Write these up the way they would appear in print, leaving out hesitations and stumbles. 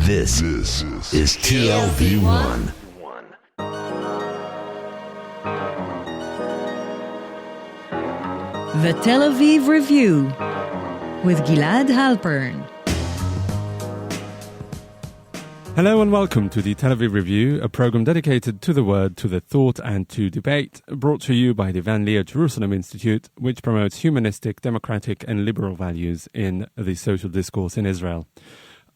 This is TLV1. The Tel Aviv Review with Gilad Halpern. Hello and welcome to the Tel Aviv Review, a program dedicated to the word, to the thought and to debate, brought to you by the Van Leer Jerusalem Institute, which promotes humanistic, democratic and liberal values in the social discourse in Israel.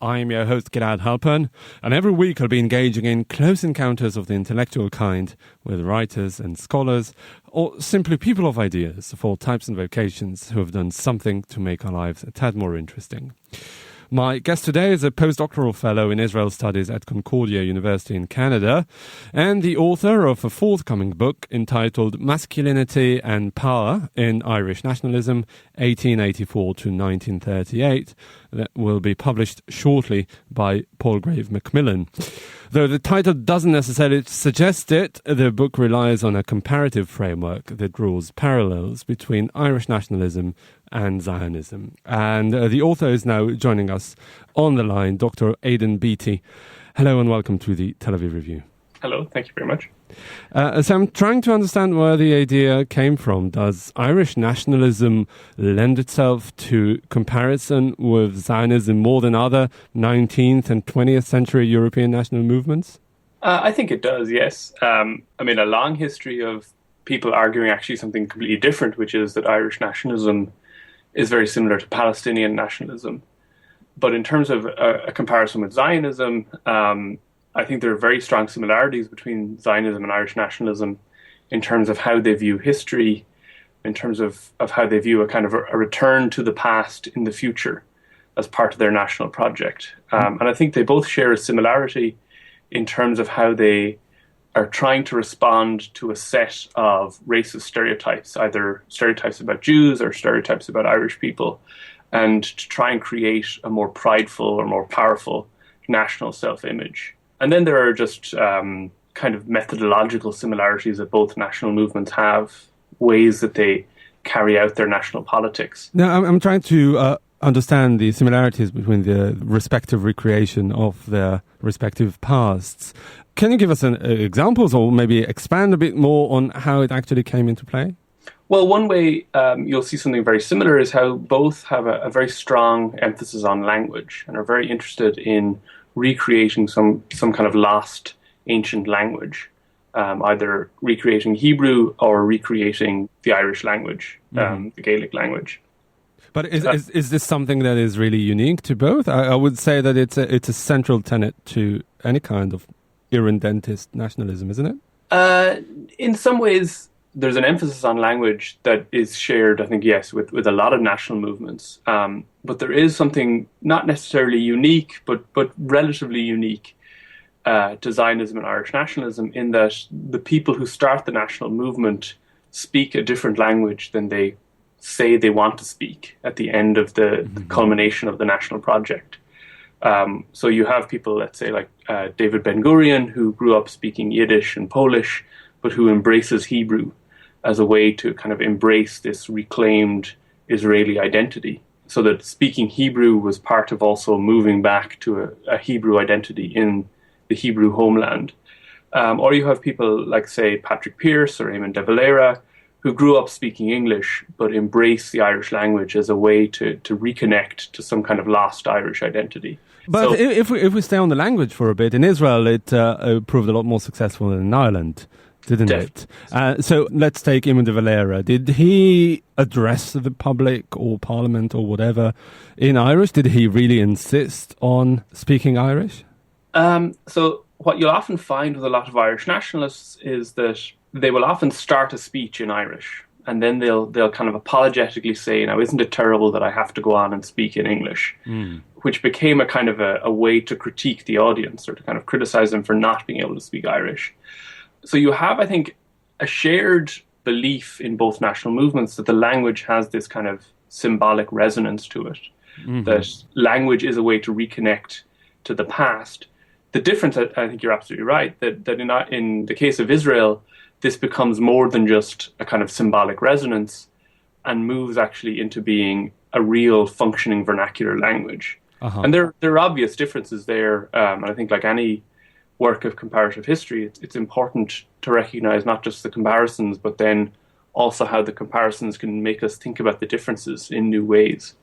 I'm your host, Gilad Halpern, and every week I'll be engaging in close encounters of the intellectual kind with writers and scholars, or simply people of ideas of all types and vocations who have done something to make our lives a tad more interesting. My guest today is a post-doctoral fellow in Israel studies at Concordia University in Canada and the author of a forthcoming book entitled Masculinity and Power in Irish Nationalism, 1884 to 1938, that will be published shortly by Palgrave Macmillan. Though the title doesn't necessarily suggest it, the book relies on a comparative framework that draws parallels between Irish nationalism and Zionism. And the author is now joining us on the line, Dr. Aidan Beatty. Hello and welcome to the Tel Aviv Review. Hello, thank you very much. So I'm trying to understand where the idea came from. Does Irish nationalism lend itself to comparison with Zionism more than other 19th and 20th century European national movements? I think it does, yes. A long history of people arguing actually something completely different, which is that Irish nationalism is very similar to Palestinian nationalism. But in terms of a comparison with Zionism, I think there are very strong similarities between Zionism and Irish nationalism in terms of how they view history, in terms of how they view a kind of a return to the past in the future as part of their national project. And I think they both share a similarity in terms of how they are trying to respond to a set of racist stereotypes, either stereotypes about Jews or stereotypes about Irish people, and to try and create a more prideful or more powerful national self-image. And then there are just kind of methodological similarities that both national movements have, ways that they carry out their national politics. Now, I'm trying to understand the similarities between the respective recreation of their respective pasts. Can you give us examples or maybe expand a bit more on how it actually came into play? Well, one way you'll see something very similar is how both have a very strong emphasis on language and are very interested in recreating some kind of lost ancient language, either recreating Hebrew or recreating the Irish language, the Gaelic language. But is this something that is really unique to both? I would say that it's a central tenet to any kind of irredentist nationalism, isn't it? In some ways, there's an emphasis on language that is shared, I think, yes, with a lot of national movements. But there is something not necessarily unique, but relatively unique to Zionism and Irish nationalism in that the people who start the national movement speak a different language than they say they want to speak at the end of the culmination of the national project. So you have people, let's say, like David Ben-Gurion, who grew up speaking Yiddish and Polish, but who embraces Hebrew as a way to kind of embrace this reclaimed Israeli identity. So that speaking Hebrew was part of also moving back to a Hebrew identity in the Hebrew homeland. Or you have people like, say, Patrick Pearse or Eamon de Valera, who grew up speaking English, but embrace the Irish language as a way to reconnect to some kind of lost Irish identity. But so, if we stay on the language for a bit, in Israel it proved a lot more successful than in Ireland, didn't it? So let's take Eamon de Valera. Did he address the public or parliament or whatever in Irish? Did he really insist on speaking Irish? So what you'll often find with a lot of Irish nationalists is that they will often start a speech in Irish, and then they'll kind of apologetically say, now, isn't it terrible that I have to go on and speak in English? Which became a kind of a way to critique the audience or to kind of criticize them for not being able to speak Irish. So you have, I think, a shared belief in both national movements that the language has this kind of symbolic resonance to it, that language is a way to reconnect to the past. The difference, I think you're absolutely right, that in the case of Israel, this becomes more than just a kind of symbolic resonance and moves actually into being a real functioning vernacular language. And there are obvious differences there. And I think like any work of comparative history, it's important to recognize not just the comparisons, but then also how the comparisons can make us think about the differences in new ways.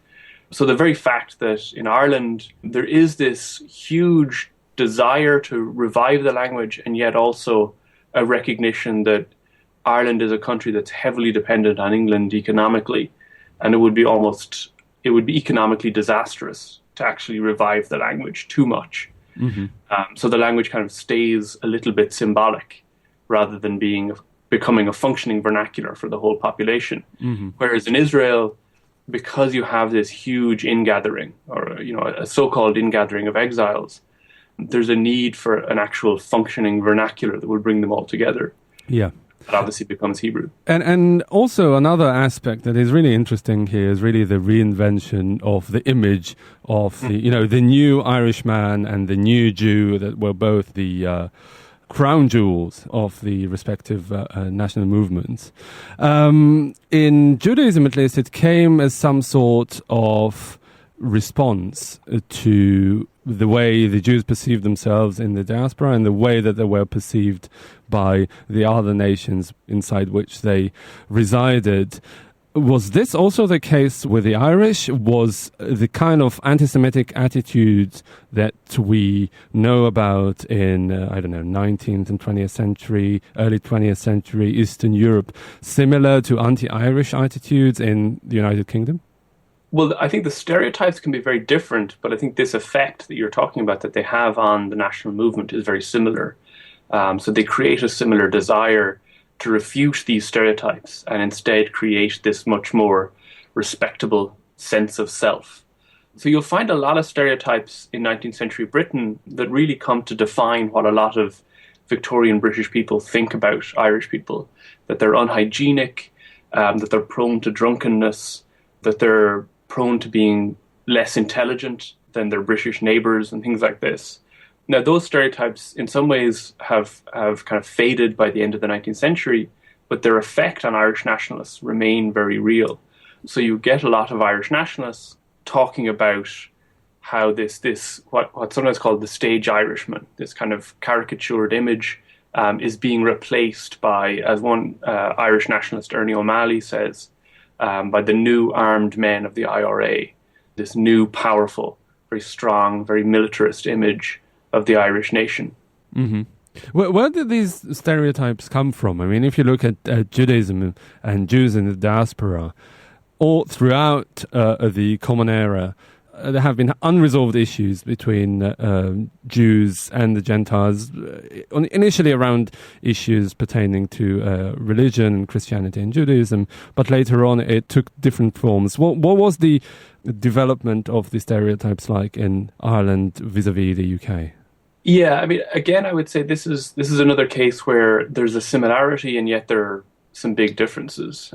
So the very fact that in Ireland there is this huge desire to revive the language, and yet also a recognition that Ireland is a country that's heavily dependent on England economically, and it would be economically disastrous to actually revive the language too much. So the language kind of stays a little bit symbolic rather than becoming a functioning vernacular for the whole population. Whereas in Israel, because you have this huge ingathering, or a so-called ingathering of exiles, there's a need for an actual functioning vernacular that will bring them all together. Yeah. That obviously becomes Hebrew. And also another aspect that is really interesting here is really the reinvention of the image of the new Irishman and the new Jew that were both the crown jewels of the respective national movements. In Judaism, at least, it came as some sort of response to the way the Jews perceived themselves in the diaspora and the way that they were perceived by the other nations inside which they resided. Was this also the case with the Irish? Was the kind of anti-Semitic attitude that we know about in, 19th and 20th century, early 20th century Eastern Europe, similar to anti-Irish attitudes in the United Kingdom? Well, I think the stereotypes can be very different, but I think this effect that you're talking about that they have on the national movement is very similar. So they create a similar desire to refute these stereotypes and instead create this much more respectable sense of self. So you'll find a lot of stereotypes in 19th century Britain that really come to define what a lot of Victorian British people think about Irish people, that they're unhygienic, that they're prone to drunkenness, that they're prone to being less intelligent than their British neighbours and things like this. Now, those stereotypes in some ways have kind of faded by the end of the 19th century, but their effect on Irish nationalists remain very real. So you get a lot of Irish nationalists talking about how what's sometimes called the stage Irishman, this kind of caricatured image, is being replaced by, as one Irish nationalist, Ernie O'Malley, says, by the new armed men of the IRA, this new, powerful, very strong, very militarist image of the Irish nation. Mm-hmm. Where did these stereotypes come from? I mean, if you look at Judaism and Jews in the diaspora, all throughout the Common Era, there have been unresolved issues between Jews and the Gentiles, initially around issues pertaining to religion and Christianity and Judaism, but later on it took different forms. What was the development of the stereotypes like in Ireland vis-a-vis the UK? Yeah, I mean, again, I would say this is another case where there's a similarity and yet there are some big differences.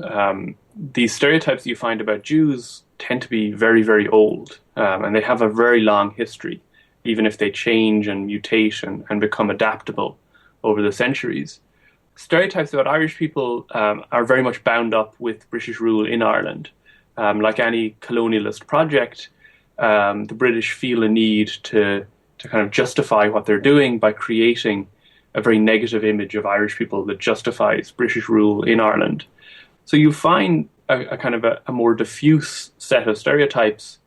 These stereotypes that you find about Jews tend to be very, very old, and they have a very long history, even if they change and mutate and become adaptable over the centuries. Stereotypes about Irish people are very much bound up with British rule in Ireland. Like any colonialist project, the British feel a need to kind of justify what they're doing by creating a very negative image of Irish people that justifies British rule in Ireland. So you find a kind of a more diffuse set of stereotypes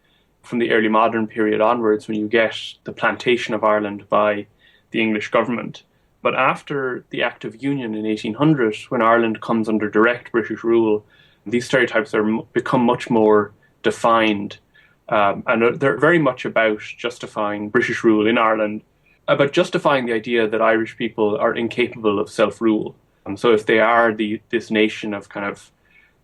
from the early modern period onwards when you get the plantation of Ireland by the English government. But after the Act of Union in 1800, when Ireland comes under direct British rule, these stereotypes become much more defined. And they're very much about justifying British rule in Ireland, about justifying the idea that Irish people are incapable of self-rule. So if they are this nation of kind of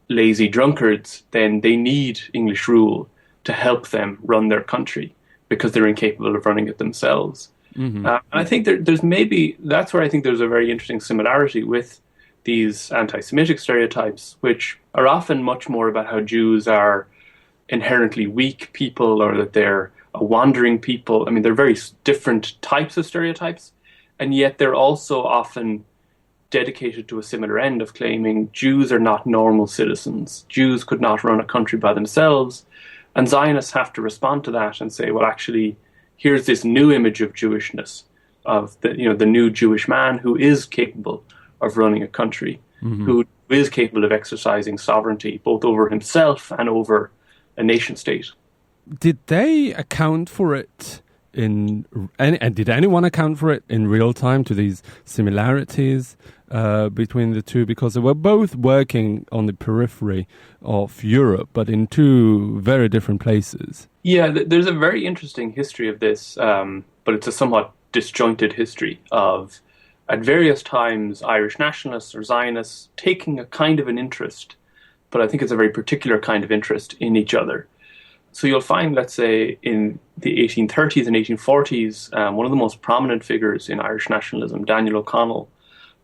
lazy drunkards, then they need English rule to help them run their country because they're incapable of running it themselves. Mm-hmm. And I think that's where I think there's a very interesting similarity with these anti-Semitic stereotypes, which are often much more about how Jews are inherently weak people or that they're a wandering people. I mean, they're very different types of stereotypes, and yet they're also often dedicated to a similar end of claiming Jews are not normal citizens. Jews could not run a country by themselves. And Zionists have to respond to that and say, well, actually, here's this new image of Jewishness, of the new Jewish man who is capable of running a country, who is capable of exercising sovereignty, both over himself and over a nation state. Did they account for it and did anyone account for it in real time, to these similarities between the two? Because they were both working on the periphery of Europe, but in two very different places. Yeah, there's a very interesting history of this, but it's a somewhat disjointed history of, at various times, Irish nationalists or Zionists taking a kind of an interest, but I think it's a very particular kind of interest in each other. So you'll find, let's say, in the 1830s and 1840s, one of the most prominent figures in Irish nationalism, Daniel O'Connell,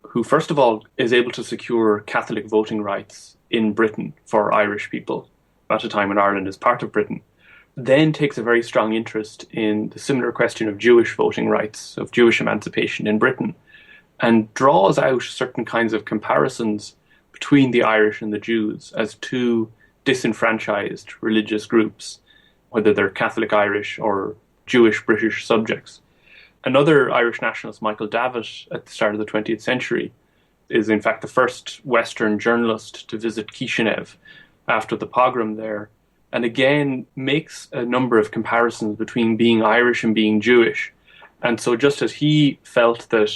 who first of all is able to secure Catholic voting rights in Britain for Irish people at a time when Ireland is part of Britain, then takes a very strong interest in the similar question of Jewish voting rights, of Jewish emancipation in Britain, and draws out certain kinds of comparisons between the Irish and the Jews as two disenfranchised religious groups, whether they're Catholic Irish or Jewish British subjects. Another Irish nationalist, Michael Davitt, at the start of the 20th century, is in fact the first Western journalist to visit Kishinev after the pogrom there, and again makes a number of comparisons between being Irish and being Jewish. And so just as he felt that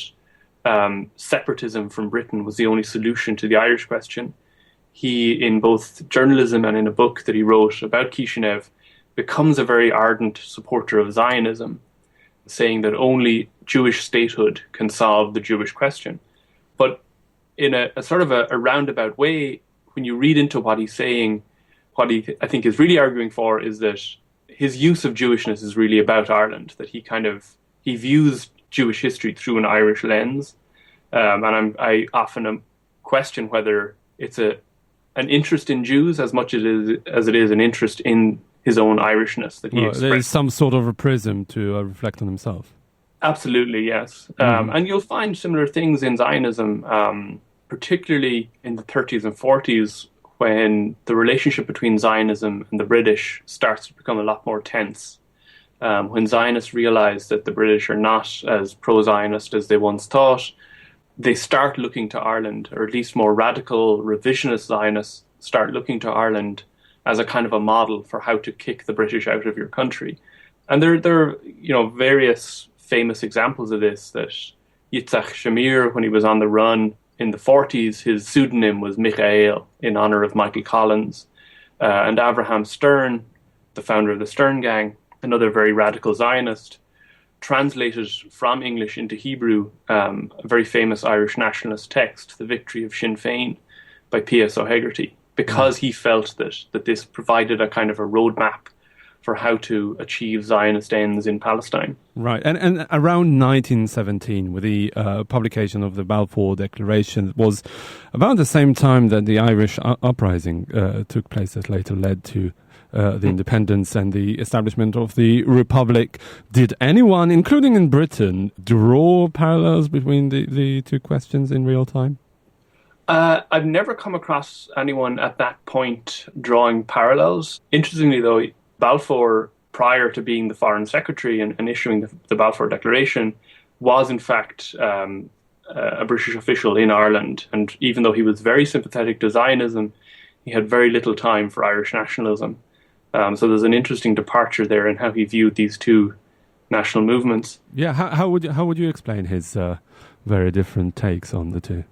separatism from Britain was the only solution to the Irish question, he, in both journalism and in a book that he wrote about Kishinev, becomes a very ardent supporter of Zionism, saying that only Jewish statehood can solve the Jewish question. But in a sort of a roundabout way, when you read into what he's saying, what he, I think, is really arguing for is that his use of Jewishness is really about Ireland, that he views Jewish history through an Irish lens. And I often question whether it's an interest in Jews as much as it is an interest in his own Irishness that he expressed. There is some sort of a prism to reflect on himself. Absolutely, yes. And you'll find similar things in Zionism, particularly in the 30s and 40s, when the relationship between Zionism and the British starts to become a lot more tense. When Zionists realize that the British are not as pro-Zionist as they once thought, they start looking to Ireland, or at least more radical revisionist Zionists start looking to Ireland as a kind of a model for how to kick the British out of your country. And there are various famous examples of this, that Yitzhak Shamir, when he was on the run in the 40s, his pseudonym was Michael, in honor of Michael Collins. And Avraham Stern, the founder of the Stern Gang, another very radical Zionist, translated from English into Hebrew a very famous Irish nationalist text, The Victory of Sinn Féin, by P.S. O'Hegarty, because he felt that this provided a kind of a roadmap for how to achieve Zionist ends in Palestine. Right, and around 1917, with the publication of the Balfour Declaration, was about the same time that the Irish uprising took place that later led to the independence and the establishment of the Republic. Did anyone, including in Britain, draw parallels between the two questions in real time? I've never come across anyone at that point drawing parallels. Interestingly, though, Balfour, prior to being the Foreign Secretary and issuing the Balfour Declaration, was in fact a British official in Ireland. And even though he was very sympathetic to Zionism, he had very little time for Irish nationalism. So there's an interesting departure there in how he viewed these two national movements. Yeah, how would you explain his very different takes on the two?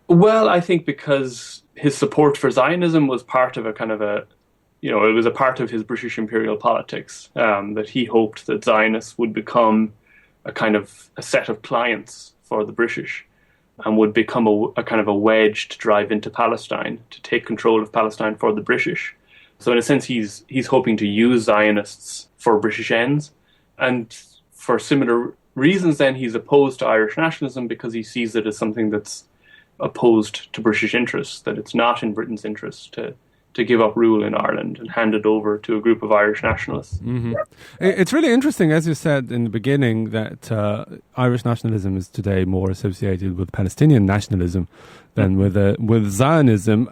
Well, I think because his support for Zionism was part of it was a part of his British imperial politics, that he hoped that Zionists would become a kind of a set of clients for the British and would become a kind of a wedge to drive into Palestine, to take control of Palestine for the British. So in a sense, he's hoping to use Zionists for British ends. And for similar reasons, then, he's opposed to Irish nationalism because he sees it as something that's opposed to British interests, that it's not in Britain's interest to to give up rule in Ireland and hand it over to a group of Irish nationalists. Mm-hmm. It's really interesting, as you said in the beginning, that Irish nationalism is today more associated with Palestinian nationalism than with Zionism.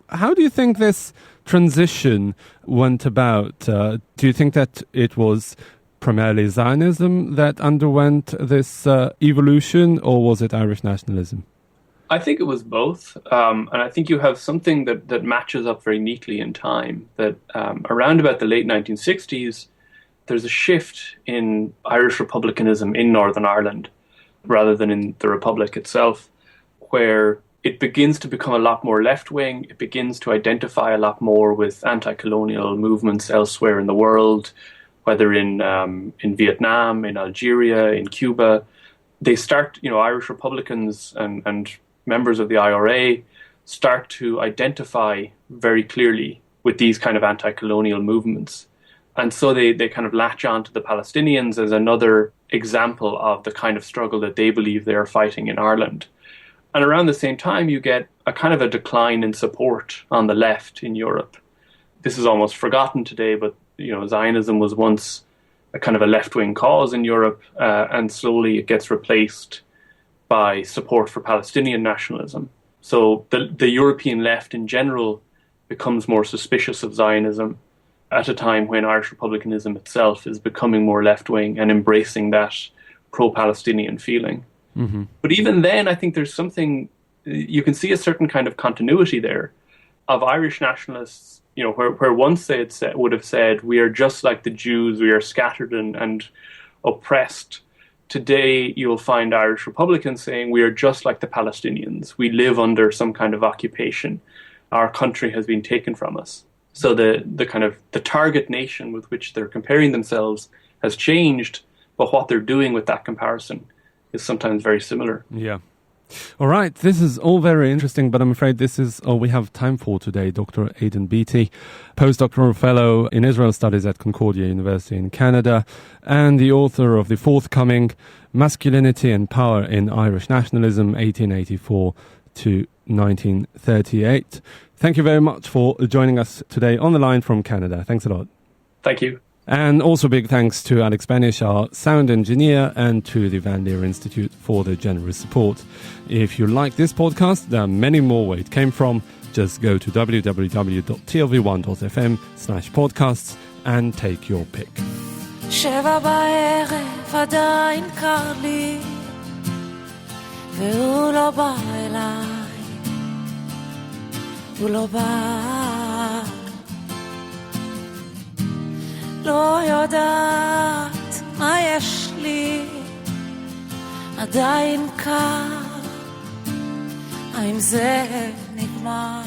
How do you think this transition went about? Do you think that it was primarily Zionism that underwent this evolution, or was it Irish nationalism? I think it was both, and I think you have something that matches up very neatly in time, that around about the late 1960s, there's a shift in Irish republicanism in Northern Ireland, rather than in the Republic itself, where it begins to become a lot more left-wing, it begins to identify a lot more with anti-colonial movements elsewhere in the world, whether in Vietnam, in Algeria, in Cuba. They start, Irish Republicans and members of the IRA start to identify very clearly with these kind of anti-colonial movements. And so they kind of latch on to the Palestinians as another example of the kind of struggle that they believe they are fighting in Ireland. And around the same time, you get a kind of a decline in support on the left in Europe. This is almost forgotten today, but Zionism was once a kind of a left-wing cause in Europe, and slowly it gets replaced by support for Palestinian nationalism. So the European left in general becomes more suspicious of Zionism at a time when Irish republicanism itself is becoming more left-wing and embracing that pro-Palestinian feeling. Mm-hmm. But even then, I think there's something, you can see a certain kind of continuity there of Irish nationalists, where once they would have said, we are just like the Jews, we are scattered and oppressed. Today, you'll find Irish Republicans saying, we are just like the Palestinians. We live under some kind of occupation. Our country has been taken from us. So the kind of the target nation with which they're comparing themselves has changed, but what they're doing with that comparison is sometimes very similar. Yeah. All right, this is all very interesting, but I'm afraid this is all we have time for today. Dr. Aidan Beatty, post-doctoral fellow in Israel studies at Concordia University in Canada, and the author of the forthcoming Masculinity and Power in Irish Nationalism, 1884 to 1938. Thank you very much for joining us today on the line from Canada. Thanks a lot. Thank you. And also big thanks to Alex Banish, our sound engineer, and to the Van Leer Institute for their generous support. If you like this podcast, there are many more where it came from. Just go to www.tlv1.fm/podcasts and take your pick. 7 בערב עדיין קר לי והוא לא בא אליי, הוא לא בא, לא יודעת מה יש לי, עדיין קר, האם זה נגמר?